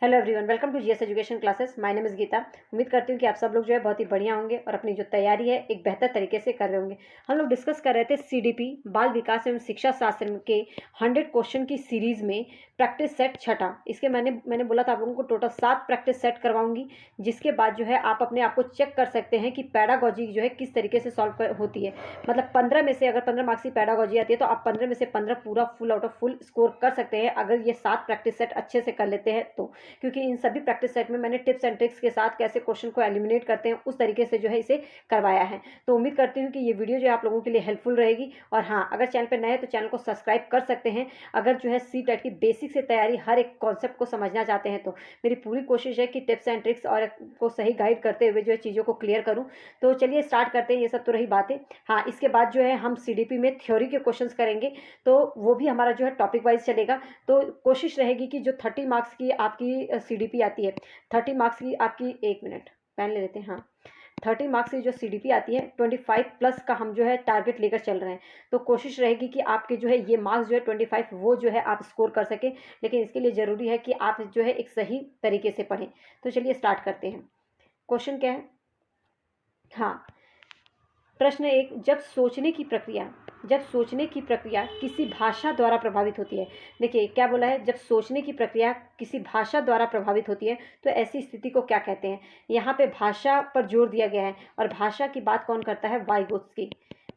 Hello everyone, welcome to GS education classes. My name is Geeta. उम्मीद करती हूँ कि आप सब लोग जो है बहुत ही बढ़िया होंगे और अपनी जो तैयारी है एक बेहतर तरीके से कर रहे होंगे। हम लोग डिस्कस कर रहे थे सीडीपी बाल विकास एवं शिक्षा शास्त्र के 100 क्वेश्चन की सीरीज़ में प्रैक्टिस सेट छठा। इसके मैंने बोला था आप लोगों को टोटल 7 प्रैक्टिस सेट करवाऊंगी, जिसके बाद जो है आप अपने आप को चेक कर सकते हैं कि पैडागॉजी जो है किस तरीके से सॉल्व होती है। मतलब 15 में से अगर 15 मार्क्स की पैडागॉजी आती है तो आप 15 में से 15 पूरा full out of full score कर सकते हैं अगर ये 7 प्रैक्टिस सेट अच्छे से कर लेते हैं तो। क्योंकि इन सभी प्रैक्टिस सेट में मैंने टिप्स एंड ट्रिक्स के साथ कैसे क्वेश्चन को एलिमिनेट करते हैं उस तरीके से जो है इसे करवाया है। तो उम्मीद करती हूँ कि ये वीडियो जो है आप लोगों के लिए हेल्पफुल रहेगी। और हाँ, अगर चैनल पर नए हैं तो चैनल को सब्सक्राइब कर सकते हैं। अगर जो है सीटेट की बेसिक से तैयारी हर एक कॉन्सेप्ट को समझना चाहते हैं तो मेरी पूरी कोशिश है कि टिप्स एंड ट्रिक्स और को सही गाइड करते हुए जो है चीज़ों को क्लियर करूँ। तो चलिए स्टार्ट करते हैं। ये सब तो रही बातें। हाँ, इसके बाद जो है हम सीडीपी में थ्योरी के क्वेश्चंस करेंगे, तो वो भी हमारा जो है टॉपिक वाइज चलेगा। तो कोशिश रहेगी कि जो 30 मार्क्स की आपकी सीडीपी आती है, 30 मार्क्स की आपकी, एक मिनट पेन ले लेते हैं। हाँ, 30 मार्क्स की जो सीडीपी आती है 25 प्लस का हम जो है टारगेट लेकर चल रहे हैं। तो कोशिश रहेगी कि आपके जो है ये मार्क्स जो है 25 वो जो है आप स्कोर कर सकें। लेकिन इसके लिए ज़रूरी है कि आप जो है एक सही तरीके से पढ़ें। तो चलिए स्टार्ट करते हैं। क्वेश्चन क्या है? हाँ, प्रश्न 1, जब सोचने की प्रक्रिया किसी भाषा द्वारा प्रभावित होती है। देखिए क्या बोला है, जब सोचने की प्रक्रिया किसी भाषा द्वारा प्रभावित होती है तो ऐसी स्थिति को क्या कहते हैं। यहाँ पे भाषा पर जोर दिया गया है और भाषा की बात कौन करता है?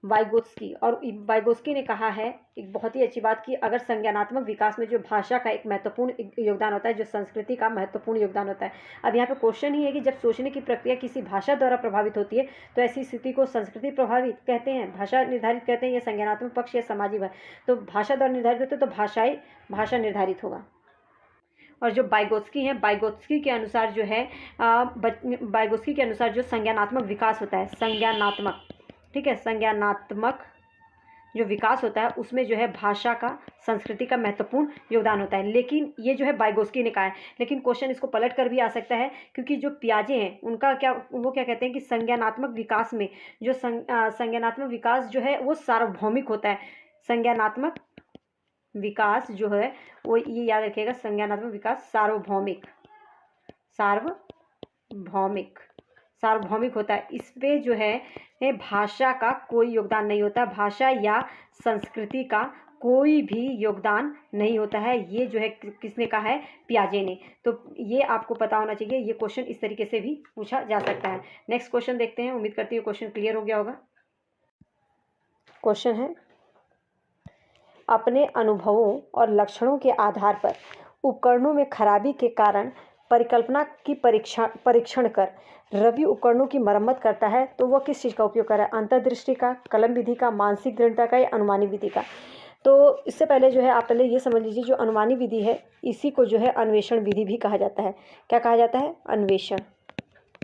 वाइगोत्स्की। और वाइगोत्स्की ने कहा है एक बहुत ही अच्छी बात कि अगर संज्ञानात्मक विकास में जो भाषा का एक महत्वपूर्ण योगदान होता है, जो संस्कृति का महत्वपूर्ण योगदान होता है। अब यहाँ पे क्वेश्चन ही है कि जब सोचने की प्रक्रिया किसी भाषा द्वारा प्रभावित होती है तो ऐसी स्थिति को संस्कृति प्रभावित कहते हैं, भाषा निर्धारित कहते हैं, या संज्ञानात्मक पक्ष या सामाजिक है। तो भाषा द्वारा निर्धारित होते तो भाषा निर्धारित होगा। और जो बाइगोत्स्की है, बाइगोत्स्की के अनुसार जो है बाइगोत्स्की के अनुसार जो संज्ञानात्मक विकास होता है, संज्ञानात्मक, ठीक है, संज्ञानात्मक जो विकास होता है उसमें जो है भाषा का, संस्कृति का महत्वपूर्ण योगदान होता है। लेकिन ये जो है बाइगोत्स्की ने कहा है, लेकिन क्वेश्चन इसको पलट कर भी आ सकता है, क्योंकि जो पियाजे हैं उनका वो क्या कहते हैं कि संज्ञानात्मक विकास में जो संज्ञानात्मक विकास जो है वो सार्वभौमिक होता है। संज्ञानात्मक विकास जो है वो, ये याद रखिएगा, संज्ञानात्मक विकास सार्वभौमिक होता है। इस पे जो है भाषा का कोई योगदान नहीं होता, भाषा या संस्कृति का कोई भी योगदान नहीं होता है। ये जो है किसने कहा है? पियाजे ने। तो ये आपको पता होना चाहिए। ये क्वेश्चन इस तरीके से भी पूछा जा सकता है। नेक्स्ट क्वेश्चन देखते हैं। उम्मीद करती हूँ क्वेश्चन क्लियर हो गया होगा। क्वेश्चन है, अपने अनुभवों और लक्षणों के आधार पर उपकरणों में खराबी के कारण परिकल्पना की परीक्षण कर रवि उपकरणों की मरम्मत करता है तो वह किस चीज़ का उपयोग कर रहा है? अंतर्दृष्टि का, कलम विधि का, मानसिक दृढ़ता का, या अनुमानी विधि का। तो इससे पहले जो है आप पहले ये समझ लीजिए, जो अनुमानी विधि है इसी को जो है अन्वेषण विधि भी कहा जाता है। क्या कहा जाता है?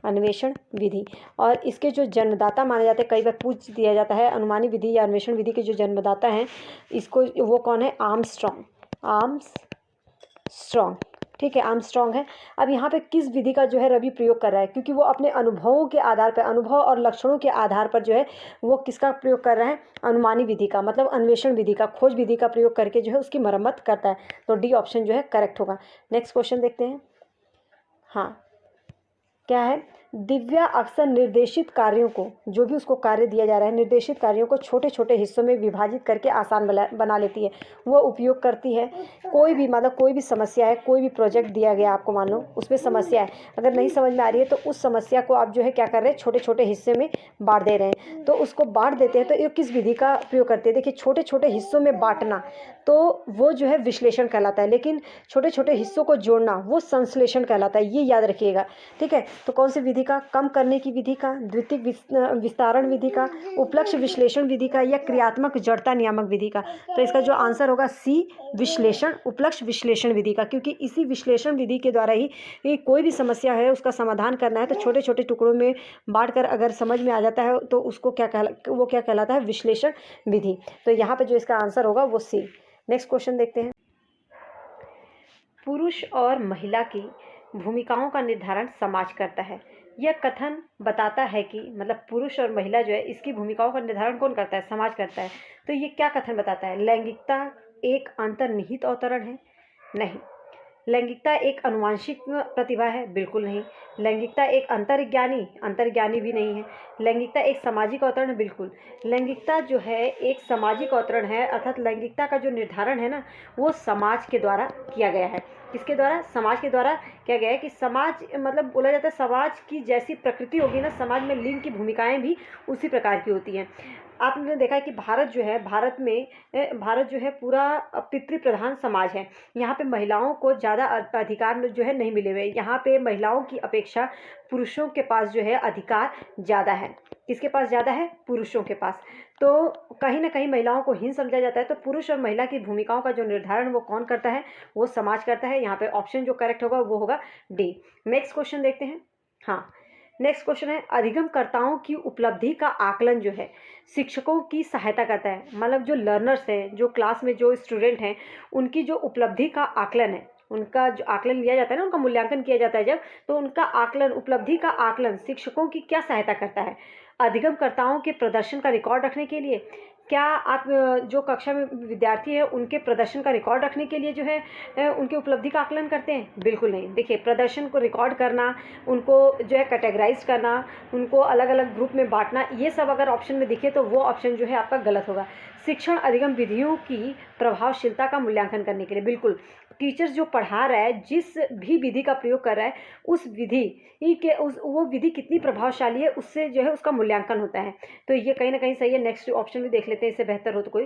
अन्वेषण विधि। और इसके जो जन्मदाता माने जाते हैं, कई बार पूछ दिया जाता है अनुमानी विधि या अन्वेषण विधि के जो जन्मदाता हैं इसको, वो कौन है? आर्मस्ट्रॉन्ग, ठीक है, आर्मस्ट्रॉन्ग है। अब यहाँ पे किस विधि का जो है रवि प्रयोग कर रहा है? क्योंकि वो अपने अनुभवों के आधार पर, अनुभव और लक्षणों के आधार पर जो है वो किसका प्रयोग कर रहा है? अनुमानी विधि का, मतलब अन्वेषण विधि का, खोज विधि का प्रयोग करके जो है उसकी मरम्मत करता है। तो डी ऑप्शन जो है करेक्ट होगा। नेक्स्ट क्वेश्चन देखते हैं। हाँ, क्या है? दिव्या अक्सर निर्देशित कार्यों को, जो भी उसको कार्य दिया जा रहा है, निर्देशित कार्यों को छोटे छोटे हिस्सों में विभाजित करके आसान बना लेती है। वो उपयोग करती है कोई भी, मतलब कोई भी समस्या है, कोई भी प्रोजेक्ट दिया गया आपको, मान लो उसमें समस्या है, अगर नहीं समझ में आ रही है तो उस समस्या को आप जो है क्या कर रहे हैं? छोटे छोटे हिस्से में बांट दे रहे हैं। तो उसको बांट देते हैं तो ये किस विधि का प्रयोग करते हैं? देखिए, छोटे छोटे हिस्सों में बांटना तो वो जो है विश्लेषण कहलाता है, लेकिन छोटे छोटे हिस्सों को जोड़ना वो संश्लेषण कहलाता है। ये याद रखिएगा, ठीक है। तो कौन सी विधि का? कम करने की विधि का, द्वितीयक विस्तारण विधि का, उपलक्ष्य विश्लेषण विधि का, या क्रियात्मक जड़ता नियामक विधि का। तो इसका जो आंसर होगा सी, विश्लेषण, उपलक्ष्य विश्लेषण विधि का। क्योंकि इसी विश्लेषण विधि के द्वारा ही कोई भी समस्या है उसका समाधान करना है तो छोटे छोटे टुकड़ों में बांटकर अगर समझ में आ जाता है तो उसको क्या कहलाता है? विश्लेषण विधि। तो यहाँ पे जो इसका आंसर होगा वो सी। नेक्स्ट क्वेश्चन देखते हैं। पुरुष और महिला की भूमिकाओं का निर्धारण समाज करता है। यह कथन बताता है कि, मतलब पुरुष और महिला जो है इसकी भूमिकाओं का निर्धारण कौन करता है? समाज करता है। तो ये क्या कथन बताता है? लैंगिकता एक अंतर्निहित अवतरण है? नहीं। लैंगिकता एक आनुवांशिक प्रतिभा है? बिल्कुल नहीं। लैंगिकता एक अंतर्ज्ञानी भी नहीं है। लैंगिकता एक सामाजिक अवतरण है? बिल्कुल। लैंगिकता जो है एक सामाजिक अवतरण है, अर्थात लैंगिकता का जो निर्धारण है ना, वो समाज के द्वारा किया गया है। किसके द्वारा? समाज के द्वारा किया गया है। कि समाज मतलब बोला जाता है समाज की जैसी प्रकृति होगी ना, समाज में लिंग की भूमिकाएं भी उसी प्रकार की होती हैं। आपने देखा है कि भारत जो है पूरा पितृ प्रधान समाज है। यहाँ पे महिलाओं को ज़्यादा अधिकार जो है नहीं मिले हुए। यहाँ पे महिलाओं की अपेक्षा पुरुषों के पास जो है अधिकार ज़्यादा है। किसके पास ज़्यादा है? पुरुषों के पास। तो कहीं ना कहीं महिलाओं को हीन समझा जाता है। तो पुरुष और महिला की भूमिकाओं का जो निर्धारण वो कौन करता है? वो समाज करता है। यहाँ पे ऑप्शन जो करेक्ट होगा वो होगा डी। नेक्स्ट क्वेश्चन देखते हैं। हाँ, नेक्स्ट क्वेश्चन है, अधिगमकर्ताओं की उपलब्धि का आकलन जो है शिक्षकों की सहायता करता है। मतलब जो लर्नर्स हैं, जो क्लास में जो स्टूडेंट हैं, उनकी जो उपलब्धि का आकलन है, उनका जो आकलन लिया जाता है ना, उनका मूल्यांकन किया जाता है जब, तो उनका आकलन, उपलब्धि का आकलन शिक्षकों की क्या सहायता करता है? अधिगमकर्ताओं के प्रदर्शन का रिकॉर्ड रखने के लिए? क्या आप जो कक्षा में विद्यार्थी है उनके प्रदर्शन का रिकॉर्ड रखने के लिए जो है उनकी उपलब्धि का आकलन करते हैं? बिल्कुल नहीं। देखिए, प्रदर्शन को रिकॉर्ड करना, उनको जो है कैटेगराइज करना, उनको अलग अलग ग्रुप में बांटना, ये सब अगर ऑप्शन में दिखे तो वो ऑप्शन जो है आपका गलत होगा। शिक्षण अधिगम विधियों की प्रभावशीलता का मूल्यांकन करने के लिए? बिल्कुल। टीचर्स जो पढ़ा रहा है, जिस भी विधि का प्रयोग कर रहा है, उस विधि के वो विधि कितनी प्रभावशाली है, उससे जो है उसका मूल्यांकन होता है। तो ये कहीं ना कहीं सही है। नेक्स्ट ऑप्शन भी देख लेते हैं, इससे बेहतर हो तो कोई।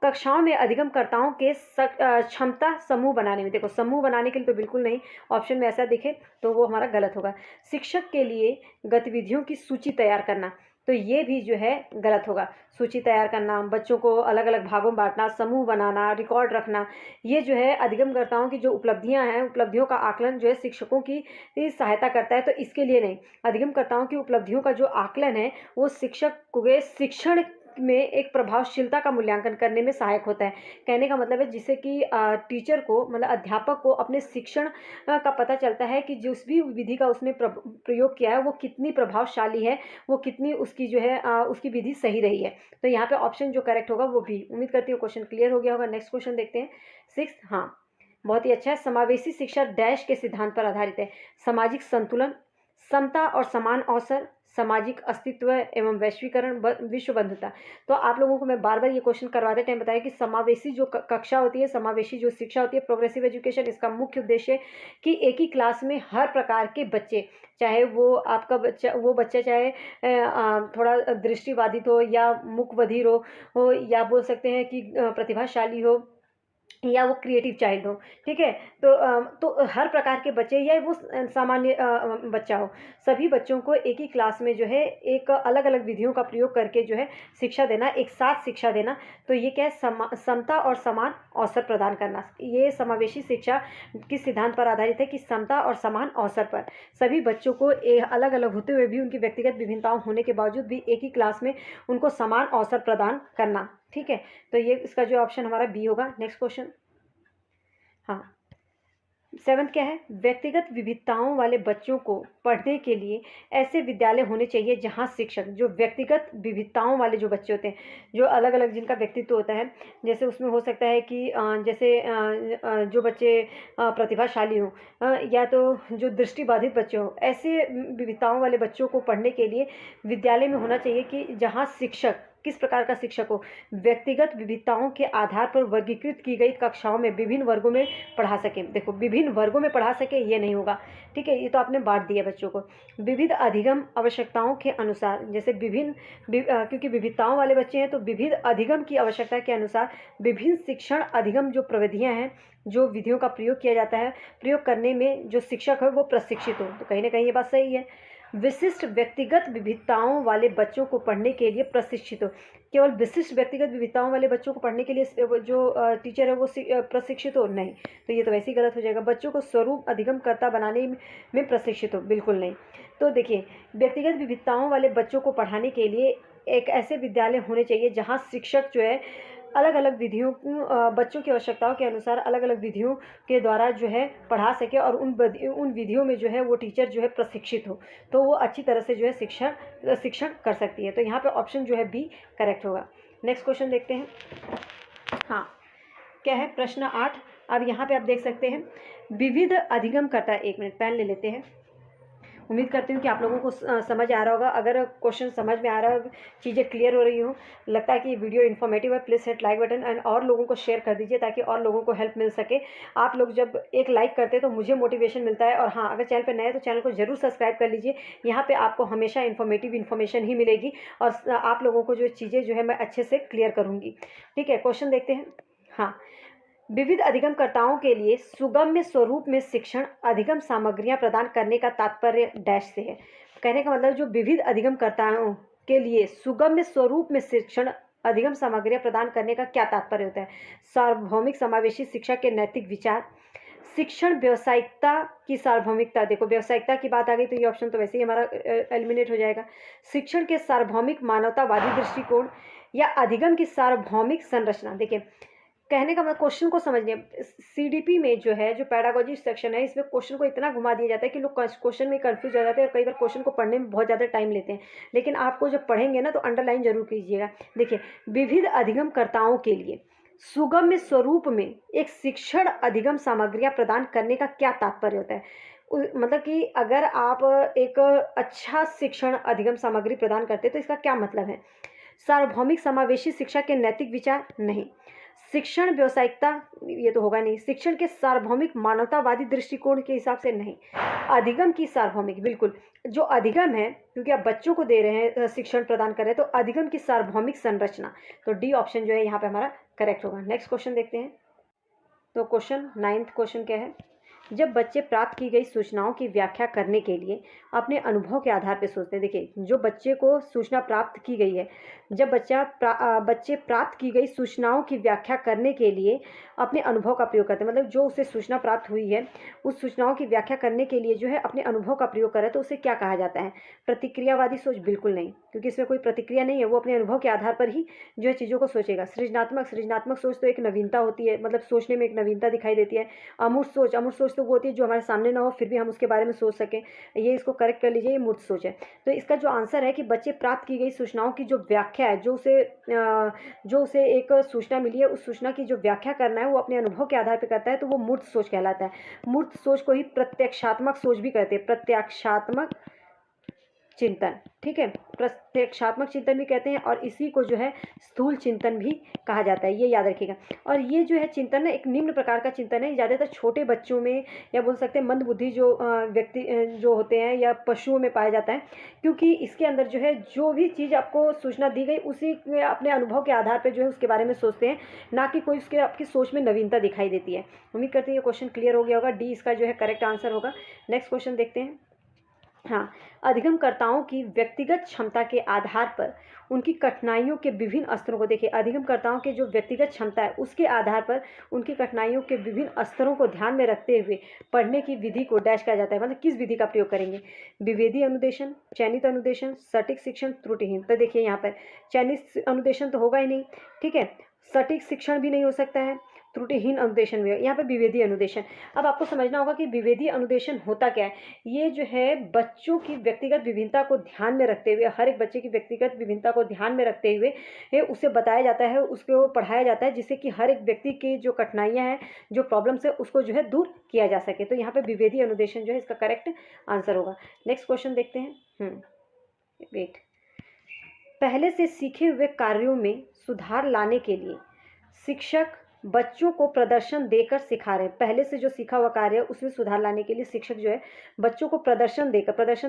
कक्षाओं में अधिगमकर्ताओं के क्षमता समूह बनाने में? देखो, समूह बनाने के लिए तो बिल्कुल नहीं। ऑप्शन में ऐसा दिखे तो वो हमारा गलत होगा। शिक्षक के लिए गतिविधियों की सूची तैयार करना, तो ये भी जो है गलत होगा। सूची तैयार करना, बच्चों को अलग अलग भागों में बांटना, समूह बनाना, रिकॉर्ड रखना, ये जो है अधिगमकर्ताओं की जो उपलब्धियां हैं, उपलब्धियों का आकलन जो है शिक्षकों की सहायता करता है। तो इसके लिए नहीं। अधिगमकर्ताओं की उपलब्धियों का जो आकलन है वो शिक्षक के शिक्षण में एक प्रभावशीलता का मूल्यांकन करने में सहायक होता है। कहने का मतलब है जिससे कि टीचर को, मतलब अध्यापक को, अपने शिक्षण का पता चलता है कि जिस भी विधि का उसने प्रयोग किया है वो कितनी प्रभावशाली है, वो कितनी उसकी जो है उसकी विधि सही रही है। तो यहाँ पे ऑप्शन जो करेक्ट होगा वो भी। उम्मीद करती हूँ क्वेश्चन क्लियर हो गया होगा। नेक्स्ट क्वेश्चन देखते हैं, 6। हाँ, बहुत ही अच्छा है। समावेशी शिक्षा डैश के सिद्धांत पर आधारित है? सामाजिक संतुलन, समता और समान अवसर, सामाजिक अस्तित्व एवं वैश्वीकरण, विश्व बंधुता। तो आप लोगों को मैं बार बार ये क्वेश्चन करवाते टाइम बताया कि समावेशी जो कक्षा होती है, समावेशी जो शिक्षा होती है, प्रोग्रेसिव एजुकेशन, इसका मुख्य उद्देश्य है कि एक ही क्लास में हर प्रकार के बच्चे, चाहे वो आपका बच्चा चाहे थोड़ा दृष्टिबाधित हो या मूकबधिर हो या बोल सकते हैं कि प्रतिभाशाली हो या वो क्रिएटिव चाइल्ड हो, ठीक है। तो हर प्रकार के बच्चे या वो सामान्य बच्चा हो, सभी बच्चों को एक ही क्लास में जो है एक अलग अलग विधियों का प्रयोग करके जो है शिक्षा देना, एक साथ शिक्षा देना। तो ये क्या है? समता और समान अवसर प्रदान करना। ये समावेशी शिक्षा किस सिद्धांत पर आधारित है? कि समता और समान अवसर पर। सभी बच्चों को अलग अलग होते हुए भी, उनकी व्यक्तिगत विभिन्नताओं होने के बावजूद भी एक ही क्लास में उनको समान अवसर प्रदान करना, ठीक है। तो ये इसका जो ऑप्शन हमारा बी होगा। Next question. हाँ, 7 क्या है? व्यक्तिगत विविधताओं वाले बच्चों को पढ़ने के लिए ऐसे विद्यालय होने चाहिए जहाँ शिक्षक, जो व्यक्तिगत विविधताओं वाले जो बच्चे होते हैं, जो अलग अलग जिनका व्यक्तित्व होता है, जैसे उसमें हो सकता है कि जैसे जो बच्चे प्रतिभाशाली हों या तो जो दृष्टिबाधित बच्चे हों, ऐसे विविधताओं वाले बच्चों को पढ़ने के लिए विद्यालय में होना चाहिए कि जहाँ शिक्षक, किस प्रकार का शिक्षक हो? व्यक्तिगत विविधताओं के आधार पर वर्गीकृत की गई कक्षाओं में विभिन्न वर्गों में पढ़ा सके। देखो, विभिन्न वर्गों में पढ़ा सके ये नहीं होगा, ठीक है। ये तो आपने बांट दिया बच्चों को। विविध अधिगम आवश्यकताओं के अनुसार, जैसे क्योंकि विविधताओं वाले बच्चे हैं तो विविध अधिगम की आवश्यकता के अनुसार विभिन्न शिक्षण अधिगम जो प्रविधियां हैं, जो विधियों का प्रयोग किया जाता है, प्रयोग करने में जो शिक्षक है वो प्रशिक्षित हो। तो कहीं ना कहीं ये बात सही है। विशिष्ट व्यक्तिगत विविधताओं वाले बच्चों को पढ़ने के लिए प्रशिक्षित हो। केवल विशिष्ट व्यक्तिगत विविधताओं वाले बच्चों को पढ़ने के लिए जो टीचर है वो प्रशिक्षित हो? नहीं। तो ये तो वैसे ही गलत हो जाएगा। बच्चों को स्वरूप अधिगमकर्ता बनाने में प्रशिक्षित हो? बिल्कुल नहीं। तो देखिए, व्यक्तिगत विविधताओं वाले बच्चों को पढ़ाने के लिए एक ऐसे विद्यालय होने चाहिए जहाँ शिक्षक जो है अलग अलग विधियों बच्चों की आवश्यकताओं के अनुसार अलग अलग विधियों के द्वारा जो है पढ़ा सके, और उन विधियों में जो है वो टीचर जो है प्रशिक्षित हो, तो वो अच्छी तरह से जो है शिक्षण कर सकती है। तो यहाँ पे ऑप्शन जो है बी करेक्ट होगा। नेक्स्ट क्वेश्चन देखते हैं। हाँ, क्या है? प्रश्न 8। अब यहाँ पे आप देख सकते हैं विविध अधिगम करता है। 1 मिनट पेन ले लेते हैं। उम्मीद करती हूँ कि आप लोगों को समझ आ रहा होगा। अगर क्वेश्चन समझ में आ रहा है, चीज़ें क्लियर हो रही हो, लगता है कि ये वीडियो इन्फॉर्मेटिव है, please hit like button and और लोगों को शेयर कर दीजिए ताकि और लोगों को हेल्प मिल सके। आप लोग जब एक लाइक करते हैं तो मुझे मोटिवेशन मिलता है। और हाँ, अगर चैनल पर नए हैं तो चैनल को जरूर सब्सक्राइब कर लीजिए। यहाँ पर आपको हमेशा इन्फॉर्मेटिव इन्फॉर्मेशन ही मिलेगी और आप लोगों को जो चीज़ें जो है मैं अच्छे से क्लियर करूँगी। ठीक है, क्वेश्चन देखते हैं। हाँ, विविध अधिगमकर्ताओं के लिए सुगम्य स्वरूप में शिक्षण अधिगम सामग्रियां प्रदान करने का तात्पर्य डैश से है। कहने का मतलब जो विविध अधिगमकर्ताओं के लिए सुगम्य स्वरूप में शिक्षण अधिगम सामग्रियां प्रदान करने का क्या तात्पर्य होता है। सार्वभौमिक समावेशी शिक्षा के नैतिक विचार, शिक्षण व्यावसायिकता की सार्वभौमिकता। देखो व्यावसायिकता की बात आ गई तो ये ऑप्शन तो वैसे ही हमारा एलिमिनेट हो जाएगा। शिक्षण के सार्वभौमिक मानवतावादी दृष्टिकोण या अधिगम की सार्वभौमिक संरचना। देखिए कहने का मतलब क्वेश्चन को समझने, सीडीपी में जो है जो पैडागोजी सेक्शन है इसमें क्वेश्चन को इतना घुमा दिया जाता है कि लोग क्वेश्चन में कंफ्यूज हो जाते हैं और कई बार क्वेश्चन को पढ़ने में बहुत ज़्यादा टाइम लेते हैं। लेकिन आपको जब पढ़ेंगे ना तो अंडरलाइन जरूर कीजिएगा। देखिए विविध अधिगमकर्ताओं के लिए सुगम्य स्वरूप में एक शिक्षण अधिगम सामग्रियां प्रदान करने का क्या तात्पर्य होता है। मतलब कि अगर आप एक अच्छा शिक्षण अधिगम सामग्री प्रदान करते हैं तो इसका क्या मतलब है। सार्वभौमिक समावेशी शिक्षा के नैतिक विचार नहीं। शिक्षण व्यावसायिकता ये तो होगा नहीं। शिक्षण के सार्वभौमिक मानवतावादी दृष्टिकोण के हिसाब से नहीं। अधिगम की सार्वभौमिक, बिल्कुल जो अधिगम है क्योंकि आप बच्चों को दे रहे हैं शिक्षण प्रदान कर रहे हैं तो अधिगम की सार्वभौमिक संरचना, तो डी ऑप्शन जो है यहाँ पे हमारा करेक्ट होगा। नेक्स्ट क्वेश्चन देखते हैं। तो क्वेश्चन 9th क्वेश्चन क्या है। जब बच्चे प्राप्त की गई सूचनाओं की व्याख्या करने के लिए अपने अनुभव के आधार पर सोचते हैं। देखिए जो बच्चे को सूचना प्राप्त की गई है, जब बच्चे प्राप्त की गई सूचनाओं की व्याख्या करने के लिए अपने अनुभव का प्रयोग करते हैं, मतलब जो उसे सूचना प्राप्त हुई है उस सूचनाओं की व्याख्या करने के लिए जो है अपने अनुभव का प्रयोग करे तो उसे क्या कहा जाता है। प्रतिक्रियावादी सोच, बिल्कुल नहीं, क्योंकि इसमें कोई प्रतिक्रिया नहीं है, वो अपने अनुभव के आधार पर ही जो है चीज़ों को सोचेगा। सृजनात्मक सोच तो एक नवीनता होती है, मतलब सोचने में एक नवीनता दिखाई देती है। अमूर्त सोच तो वो होती है जो हमारे सामने ना हो फिर भी हम उसके बारे में सोच सकें। ये इसको करेक्ट कर लीजिए, ये मूर्त सोच है। तो इसका जो आंसर है कि बच्चे प्राप्त की गई सूचनाओं की जो व्याख्या है, जो उसे एक सूचना मिली है उस सूचना की जो व्याख्या करना है वो अपने अनुभव के आधार पर करता है, तो वो मूर्त सोच कहलाता है। मूर्त सोच को ही प्रत्यक्षात्मक सोच भी कहते हैं, प्रत्यक्षात्मक चिंतन। ठीक है, प्रत्यक्षात्मक चिंतन भी कहते हैं और इसी को जो है स्थूल चिंतन भी कहा जाता है, ये याद रखिएगा। और ये जो है चिंतन है एक निम्न प्रकार का चिंतन है, ज़्यादातर छोटे बच्चों में या बोल सकते हैं मंदबुद्धि जो व्यक्ति जो होते हैं या पशुओं में पाया जाता है, क्योंकि इसके अंदर जो है जो भी चीज़ आपको सूचना दी गई उसी अपने अनुभव के आधार पर जो है उसके बारे में सोचते हैं, ना कि कोई उसके आपकी सोच में नवीनता दिखाई देती है। उम्मीद करती हूँ ये क्वेश्चन क्लियर हो गया होगा, डी इसका जो है करेक्ट आंसर होगा। नेक्स्ट क्वेश्चन देखते हैं। हाँ, अधिगमकर्ताओं की व्यक्तिगत क्षमता के आधार पर उनकी कठिनाइयों के विभिन्न स्तरों को, देखिए अधिगमकर्ताओं के जो व्यक्तिगत क्षमता है उसके आधार पर उनकी कठिनाइयों के विभिन्न स्तरों को ध्यान में रखते हुए पढ़ने की विधि को डैश कहा जाता है। मतलब किस विधि का प्रयोग करेंगे। विभेदी अनुदेशन, चयनित अनुदेशन, सटीक शिक्षण, त्रुटिहीन। तो देखिए यहाँ पर चयनित अनुदेशन तो होगा ही नहीं, ठीक है, सटीक शिक्षण भी नहीं हो सकता है, त्रुटिहीन अनुदेशन भी है, यहाँ पे विभेदी अनुदेशन। अब आपको समझना होगा कि विभेदी अनुदेशन होता क्या है। ये जो है बच्चों की व्यक्तिगत विभिन्नता को ध्यान में रखते हुए, हर एक बच्चे की व्यक्तिगत विभिन्नता को ध्यान में रखते हुए उसे बताया जाता है, उसको पढ़ाया जाता है, जिससे कि हर एक व्यक्ति की जो कठिनाइयाँ हैं, जो प्रॉब्लम्स है, उसको जो है दूर किया जा सके। तो यहाँ पर विभेदी अनुदेशन जो है इसका करेक्ट आंसर होगा। नेक्स्ट क्वेश्चन देखते हैं। वेट, पहले से सीखे हुए कार्यों में सुधार लाने के लिए शिक्षक बच्चों को प्रदर्शन देकर सिखा रहे हैं। पहले से जो सीखा हुआ कार्य है उसमें सुधार लाने के लिए शिक्षक जो है बच्चों को प्रदर्शन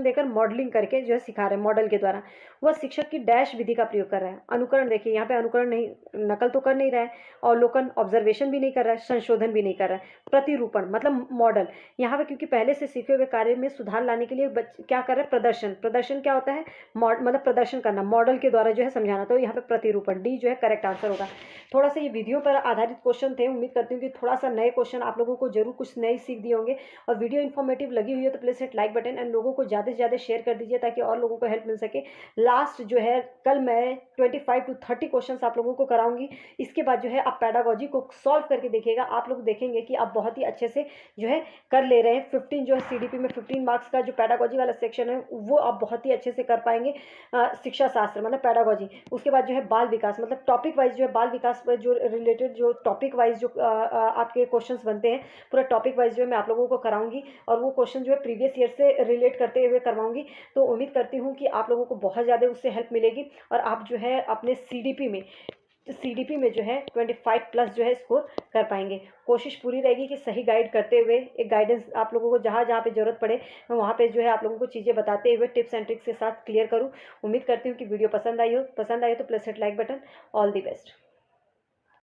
देकर मॉडलिंग करके जो है सिखा रहे हैं, मॉडल के द्वारा। वह शिक्षक की डैश विधि का प्रयोग कर रहा है। अनुकरण, देखिए यहाँ पे अनुकरण नहीं, नकल तो कर नहीं रहा है, अवलोकन ऑब्जर्वेशन भी नहीं कर रहा है, संशोधन भी नहीं कर रहा है। प्रतिरूपण मतलब मॉडल, यहाँ पे क्योंकि पहले से सीखे हुए कार्य में सुधार लाने के लिए क्या कर रहे हैं, प्रदर्शन। प्रदर्शन क्या होता है, मतलब प्रदर्शन करना, मॉडल के द्वारा जो है समझाना। तो यहाँ पे प्रतिरूपण, डी जो है करेक्ट आंसर होगा। थोड़ा सा ये वीडियो पर आधारित क्वेश्चन थे, उम्मीद करती हूँ कि थोड़ा सा नए क्वेश्चन आप लोगों को जरूर कुछ नए सीख दिए होंगे। और वीडियो इन्फॉर्मेटिव लगी हुई है तो please hit like button and लोगों को ज़्यादा से ज़्यादा शेयर कर दीजिए ताकि और लोगों को हेल्प मिल सके। लास्ट जो है कल मैं 25 to 30 क्वेश्चन आप लोगों को कराऊंगी। इसके बाद जो है आप पैडागोजी को सॉल्व करके देखिएगा, आप लोग देखेंगे कि आप बहुत ही अच्छे से जो है कर ले रहे हैं। 15 जो है सीडीपी में 15 मार्क्स का जो पैडागोजी वाला सेक्शन है वो आप बहुत ही अच्छे से कर पाएंगे। शिक्षा शास्त्र मतलब पैडागोजी, उसके बाद जो है बाल विकास, मतलब टॉपिक वाइज जो है बाल विकास पर जो रिलेटेड जो टॉपिक वाइज जो आपके क्वेश्चंस बनते हैं, पूरा टॉपिक वाइज जो है मैं आप लोगों को कराऊंगी और वो क्वेश्चन जो है प्रीवियस ईयर से रिलेट करते हुए करवाऊंगी। तो उम्मीद करती हूँ कि आप लोगों को बहुत ज़्यादा उससे हेल्प मिलेगी और आप जो है अपने सीडीपी में जो है 25 प्लस जो है स्कोर कर पाएंगे। कोशिश पूरी रहेगी कि सही गाइड करते हुए, एक गाइडेंस आप लोगों को जहाँ जहाँ पे ज़रूरत पड़े मैं वहाँ पे जो है आप लोगों को चीज़ें बताते हुए टिप्स एंड ट्रिक्स के साथ क्लियर करूँ। उम्मीद करती हूँ कि वीडियो पसंद आई हो तो please hit like button. All the best.